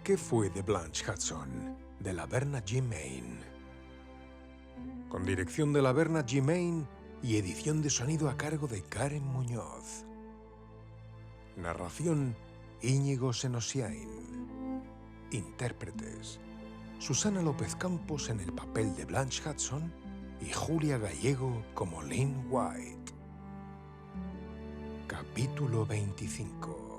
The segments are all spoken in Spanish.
¿Qué fue de Blanche Hudson? De la Bernard G. Main. Con dirección de la Bernard G. Main y edición de sonido a cargo de Karen Muñoz. Narración: Íñigo Senosiain. Intérpretes: Susana López Campos en el papel de Blanche Hudson y Julia Gallego como Lynn White. Capítulo 25.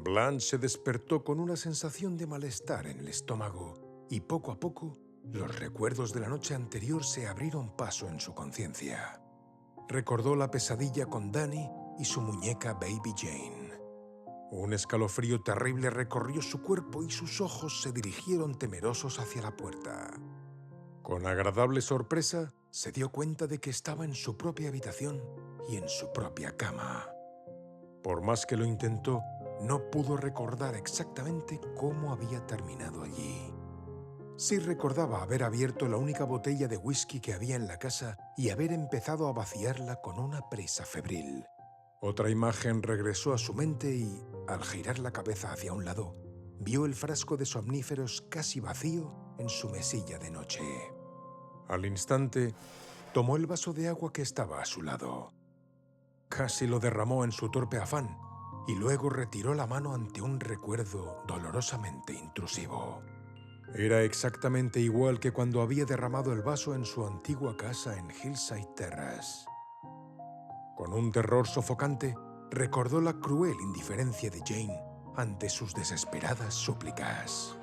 Blanche se despertó con una sensación de malestar en el estómago y poco a poco los recuerdos de la noche anterior se abrieron paso en su conciencia. Recordó la pesadilla con Danny y su muñeca Baby Jane. Un escalofrío terrible recorrió su cuerpo y sus ojos se dirigieron temerosos hacia la puerta. Con agradable sorpresa, se dio cuenta de que estaba en su propia habitación y en su propia cama. Por más que lo intentó, no pudo recordar exactamente cómo había terminado allí. Sí recordaba haber abierto la única botella de whisky que había en la casa y haber empezado a vaciarla con una prisa febril. Otra imagen regresó a su mente y, al girar la cabeza hacia un lado, vio el frasco de somníferos casi vacío en su mesilla de noche. Al instante, tomó el vaso de agua que estaba a su lado. Casi lo derramó en su torpe afán y luego retiró la mano ante un recuerdo dolorosamente intrusivo. Era exactamente igual que cuando había derramado el vaso en su antigua casa en Hillside Terrace. Con un terror sofocante, recordó la cruel indiferencia de Jane ante sus desesperadas súplicas.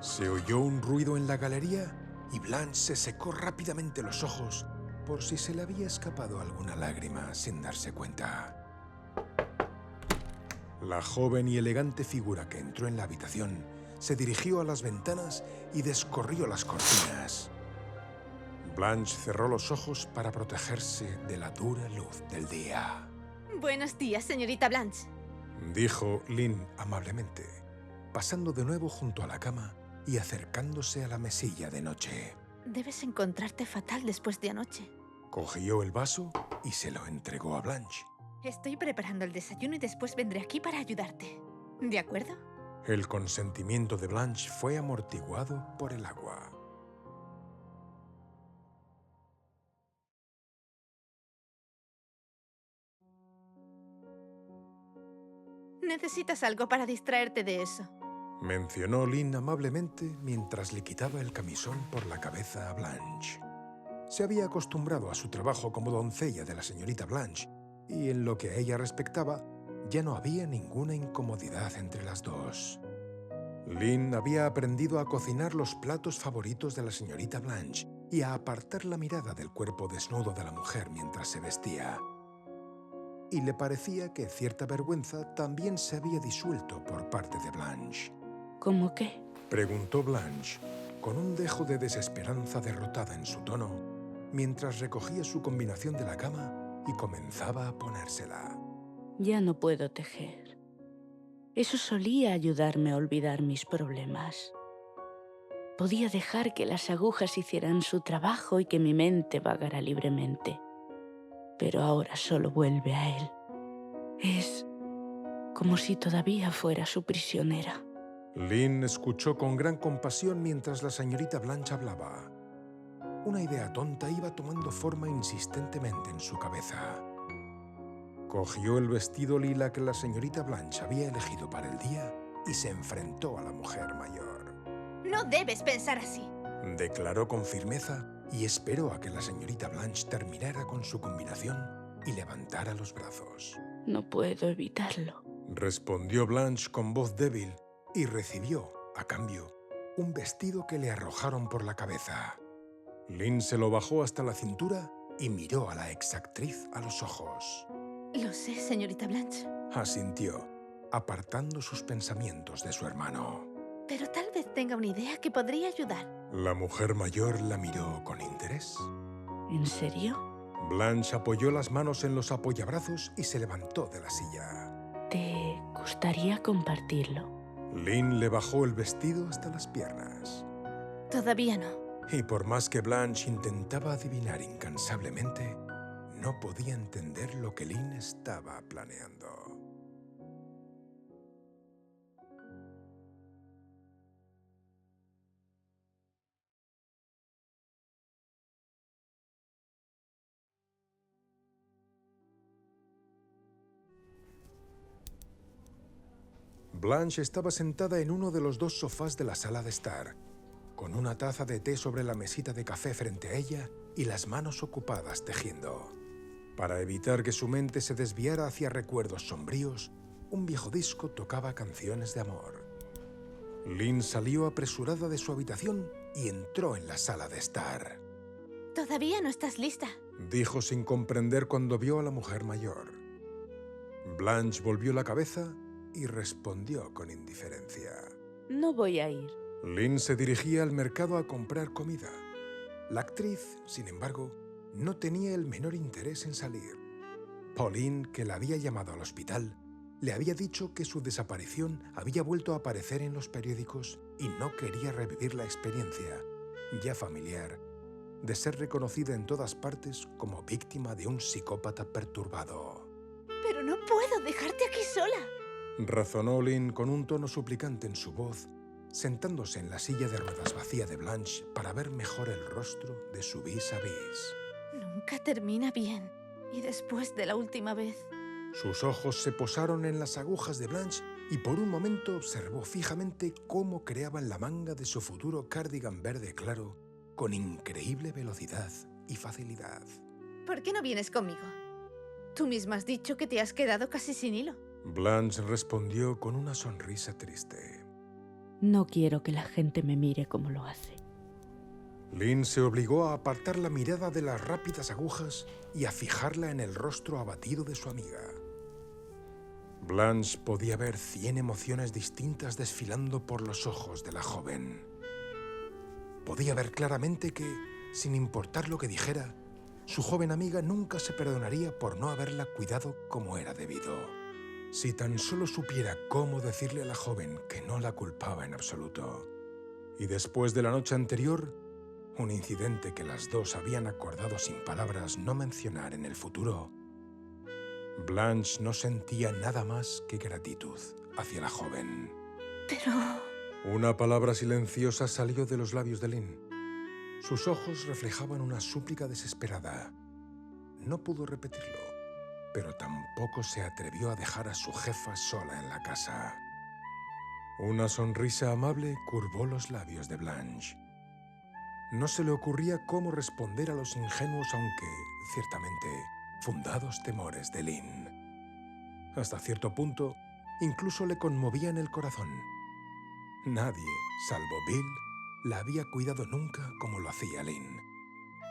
Se oyó un ruido en la galería y Blanche se secó rápidamente los ojos por si se le había escapado alguna lágrima sin darse cuenta. La joven y elegante figura que entró en la habitación se dirigió a las ventanas y descorrió las cortinas. Blanche cerró los ojos para protegerse de la dura luz del día. Buenos días, señorita Blanche. Dijo Lynn amablemente, pasando de nuevo junto a la cama y acercándose a la mesilla de noche. Debes encontrarte fatal después de anoche. Cogió el vaso y se lo entregó a Blanche. Estoy preparando el desayuno y después vendré aquí para ayudarte. ¿De acuerdo? El consentimiento de Blanche fue amortiguado por el agua. Necesitas algo para distraerte de eso. Mencionó Lynn amablemente mientras le quitaba el camisón por la cabeza a Blanche. Se había acostumbrado a su trabajo como doncella de la señorita Blanche y en lo que a ella respectaba, ya no había ninguna incomodidad entre las dos. Lynn había aprendido a cocinar los platos favoritos de la señorita Blanche y a apartar la mirada del cuerpo desnudo de la mujer mientras se vestía. Y le parecía que cierta vergüenza también se había disuelto por parte de Blanche. ¿Cómo qué? Preguntó Blanche, con un dejo de desesperanza derrotada en su tono, mientras recogía su combinación de la cama y comenzaba a ponérsela. Ya no puedo tejer. Eso solía ayudarme a olvidar mis problemas. Podía dejar que las agujas hicieran su trabajo y que mi mente vagara libremente. Pero ahora solo vuelve a él. Es como si todavía fuera su prisionera. Lynn escuchó con gran compasión mientras la señorita Blanche hablaba. Una idea tonta iba tomando forma insistentemente en su cabeza. Cogió el vestido lila que la señorita Blanche había elegido para el día y se enfrentó a la mujer mayor. No debes pensar así. Declaró con firmeza y esperó a que la señorita Blanche terminara con su combinación y levantara los brazos. No puedo evitarlo. Respondió Blanche con voz débil y recibió, a cambio, un vestido que le arrojaron por la cabeza. Lynn se lo bajó hasta la cintura y miró a la exactriz a los ojos. Lo sé, señorita Blanche. Asintió, apartando sus pensamientos de su hermano. Pero tal vez tenga una idea que podría ayudar. La mujer mayor la miró con interés. ¿En serio? Blanche apoyó las manos en los apoyabrazos y se levantó de la silla. ¿Te gustaría compartirlo? Lynn le bajó el vestido hasta las piernas. Todavía no. Y por más que Blanche intentaba adivinar incansablemente, no podía entender lo que Lynn estaba planeando. Blanche estaba sentada en uno de los dos sofás de la sala de estar, con una taza de té sobre la mesita de café frente a ella y las manos ocupadas tejiendo. Para evitar que su mente se desviara hacia recuerdos sombríos, un viejo disco tocaba canciones de amor. Lynn salió apresurada de su habitación y entró en la sala de estar. ¿Todavía no estás lista? Dijo sin comprender cuando vio a la mujer mayor. Blanche volvió la cabeza y respondió con indiferencia. No voy a ir. Lynn se dirigía al mercado a comprar comida. La actriz, sin embargo, no tenía el menor interés en salir. Pauline, que la había llamado al hospital, le había dicho que su desaparición había vuelto a aparecer en los periódicos y no quería revivir la experiencia, ya familiar, de ser reconocida en todas partes como víctima de un psicópata perturbado. Pero no puedo dejarte aquí sola. Razonó Lynn con un tono suplicante en su voz, sentándose en la silla de ruedas vacía de Blanche para ver mejor el rostro de su vis-a-vis. Nunca termina bien. Y después de la última vez. Sus ojos se posaron en las agujas de Blanche y por un momento observó fijamente cómo creaban la manga de su futuro cardigan verde claro con increíble velocidad y facilidad. ¿Por qué no vienes conmigo? Tú misma has dicho que te has quedado casi sin hilo. Blanche respondió con una sonrisa triste. No quiero que la gente me mire como lo hace. Lynn se obligó a apartar la mirada de las rápidas agujas y a fijarla en el rostro abatido de su amiga. Blanche podía ver 100 emociones distintas desfilando por los ojos de la joven. Podía ver claramente que, sin importar lo que dijera, su joven amiga nunca se perdonaría por no haberla cuidado como era debido. Si tan solo supiera cómo decirle a la joven que no la culpaba en absoluto. Y después de la noche anterior, un incidente que las dos habían acordado sin palabras no mencionar en el futuro, Blanche no sentía nada más que gratitud hacia la joven. Pero... Una palabra silenciosa salió de los labios de Lynn. Sus ojos reflejaban una súplica desesperada. No pudo repetirlo, pero tampoco se atrevió a dejar a su jefa sola en la casa. Una sonrisa amable curvó los labios de Blanche. No se le ocurría cómo responder a los ingenuos, aunque, ciertamente, fundados temores de Lynn. Hasta cierto punto, incluso le conmovían el corazón. Nadie, salvo Bill, la había cuidado nunca como lo hacía Lynn.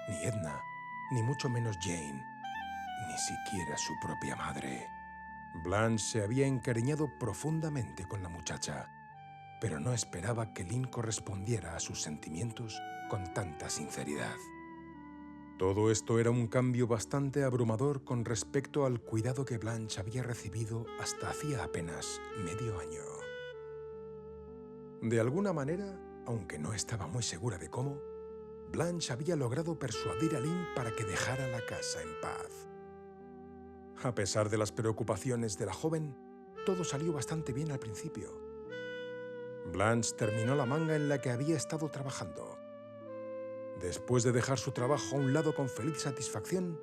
Ni Edna, ni mucho menos Jane, ni siquiera su propia madre. Blanche se había encariñado profundamente con la muchacha, pero no esperaba que Lynn correspondiera a sus sentimientos con tanta sinceridad. Todo esto era un cambio bastante abrumador con respecto al cuidado que Blanche había recibido hasta hacía apenas medio año. De alguna manera, aunque no estaba muy segura de cómo, Blanche había logrado persuadir a Lynn para que dejara la casa en paz. A pesar de las preocupaciones de la joven, todo salió bastante bien al principio. Blanche terminó la manga en la que había estado trabajando. Después de dejar su trabajo a un lado con feliz satisfacción,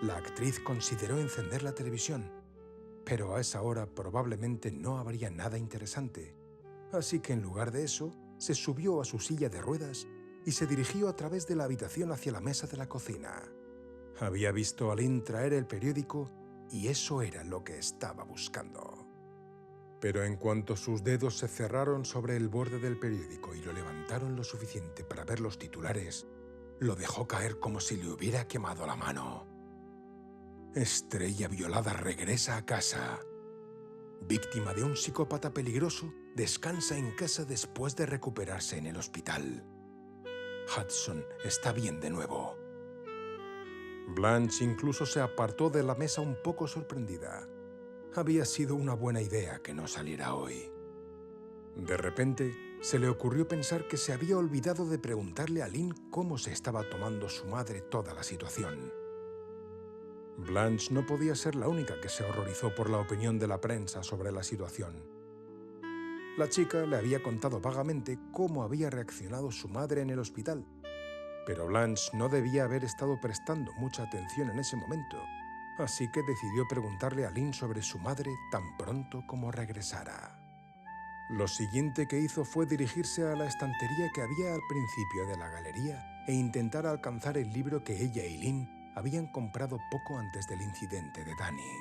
la actriz consideró encender la televisión, pero a esa hora probablemente no habría nada interesante, así que en lugar de eso, se subió a su silla de ruedas y se dirigió a través de la habitación hacia la mesa de la cocina. Había visto a Lynn traer el periódico y eso era lo que estaba buscando. Pero en cuanto sus dedos se cerraron sobre el borde del periódico y lo levantaron lo suficiente para ver los titulares, lo dejó caer como si le hubiera quemado la mano. Estrella violada regresa a casa. Víctima de un psicópata peligroso, descansa en casa después de recuperarse en el hospital. Hudson está bien de nuevo. Blanche incluso se apartó de la mesa un poco sorprendida. Había sido una buena idea que no saliera hoy. De repente, se le ocurrió pensar que se había olvidado de preguntarle a Lynn cómo se estaba tomando su madre toda la situación. Blanche no podía ser la única que se horrorizó por la opinión de la prensa sobre la situación. La chica le había contado vagamente cómo había reaccionado su madre en el hospital, pero Blanche no debía haber estado prestando mucha atención en ese momento, así que decidió preguntarle a Lynn sobre su madre tan pronto como regresara. Lo siguiente que hizo fue dirigirse a la estantería que había al principio de la galería e intentar alcanzar el libro que ella y Lynn habían comprado poco antes del incidente de Danny.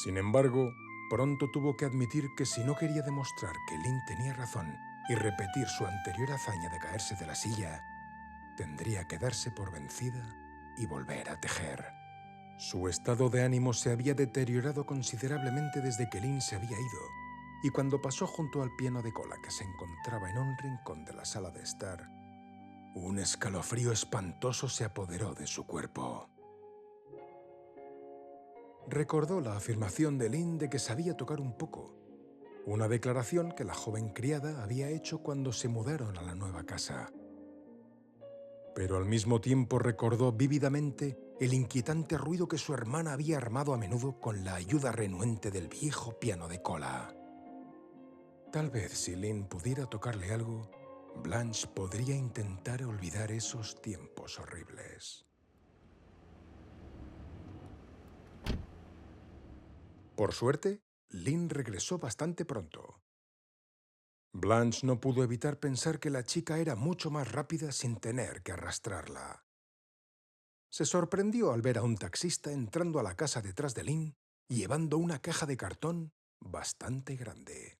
Sin embargo, pronto tuvo que admitir que si no quería demostrar que Lynn tenía razón y repetir su anterior hazaña de caerse de la silla, tendría que darse por vencida y volver a tejer. Su estado de ánimo se había deteriorado considerablemente desde que Lynn se había ido, y cuando pasó junto al piano de cola que se encontraba en un rincón de la sala de estar, un escalofrío espantoso se apoderó de su cuerpo. Recordó la afirmación de Lynn de que sabía tocar un poco, una declaración que la joven criada había hecho cuando se mudaron a la nueva casa. Pero al mismo tiempo recordó vívidamente el inquietante ruido que su hermana había armado a menudo con la ayuda renuente del viejo piano de cola. Tal vez si Lynn pudiera tocarle algo, Blanche podría intentar olvidar esos tiempos horribles. Por suerte, Lynn regresó bastante pronto. Blanche no pudo evitar pensar que la chica era mucho más rápida sin tener que arrastrarla. Se sorprendió al ver a un taxista entrando a la casa detrás de Lynn, llevando una caja de cartón bastante grande.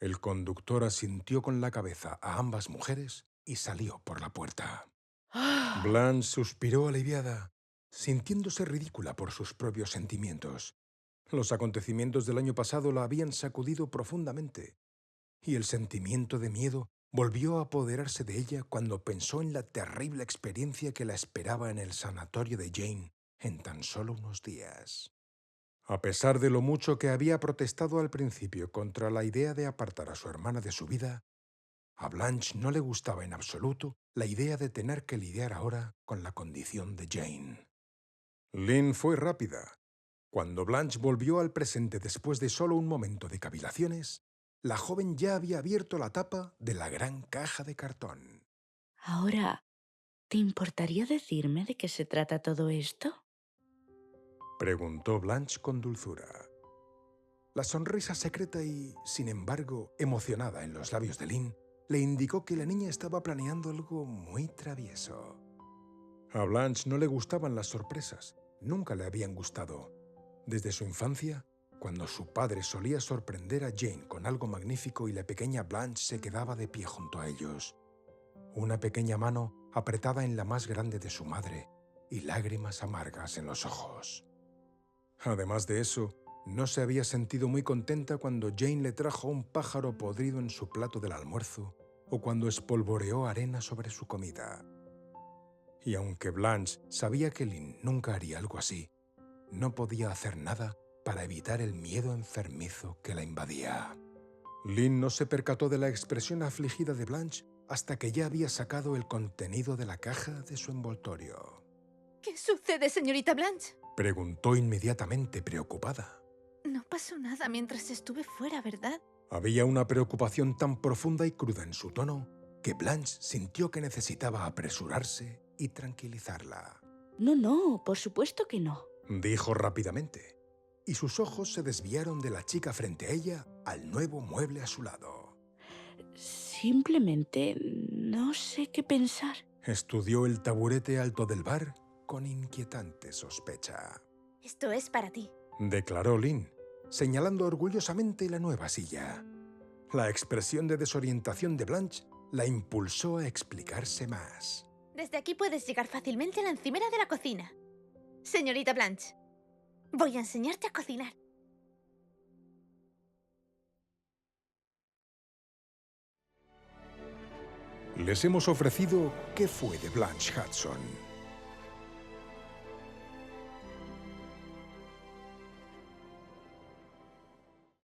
El conductor asintió con la cabeza a ambas mujeres y salió por la puerta. Blanche suspiró aliviada, sintiéndose ridícula por sus propios sentimientos. Los acontecimientos del año pasado la habían sacudido profundamente, y el sentimiento de miedo volvió a apoderarse de ella cuando pensó en la terrible experiencia que la esperaba en el sanatorio de Jane en tan solo unos días. A pesar de lo mucho que había protestado al principio contra la idea de apartar a su hermana de su vida, a Blanche no le gustaba en absoluto la idea de tener que lidiar ahora con la condición de Jane. Lynn fue rápida. Cuando Blanche volvió al presente después de solo un momento de cavilaciones, la joven ya había abierto la tapa de la gran caja de cartón. Ahora, ¿te importaría decirme de qué se trata todo esto? Preguntó Blanche con dulzura. La sonrisa secreta y, sin embargo, emocionada en los labios de Lynn, le indicó que la niña estaba planeando algo muy travieso. A Blanche no le gustaban las sorpresas, nunca le habían gustado. Desde su infancia, cuando su padre solía sorprender a Jane con algo magnífico y la pequeña Blanche se quedaba de pie junto a ellos, una pequeña mano apretada en la más grande de su madre y lágrimas amargas en los ojos. Además de eso, no se había sentido muy contenta cuando Jane le trajo un pájaro podrido en su plato del almuerzo o cuando espolvoreó arena sobre su comida. Y aunque Blanche sabía que Lynn nunca haría algo así, no podía hacer nada para evitar el miedo enfermizo que la invadía. Lynn no se percató de la expresión afligida de Blanche hasta que ya había sacado el contenido de la caja de su envoltorio. ¿Qué sucede, señorita Blanche? Preguntó inmediatamente preocupada. No pasó nada mientras estuve fuera, ¿verdad? Había una preocupación tan profunda y cruda en su tono que Blanche sintió que necesitaba apresurarse y tranquilizarla. No, por supuesto que no. Dijo rápidamente, y sus ojos se desviaron de la chica frente a ella al nuevo mueble a su lado. Simplemente no sé qué pensar. Estudió el taburete alto del bar con inquietante sospecha. Esto es para ti. Declaró Lynn, señalando orgullosamente la nueva silla. La expresión de desorientación de Blanche la impulsó a explicarse más. Desde aquí puedes llegar fácilmente a la encimera de la cocina. Señorita Blanche, voy a enseñarte a cocinar. Les hemos ofrecido ¿Qué fue de Blanche Hudson?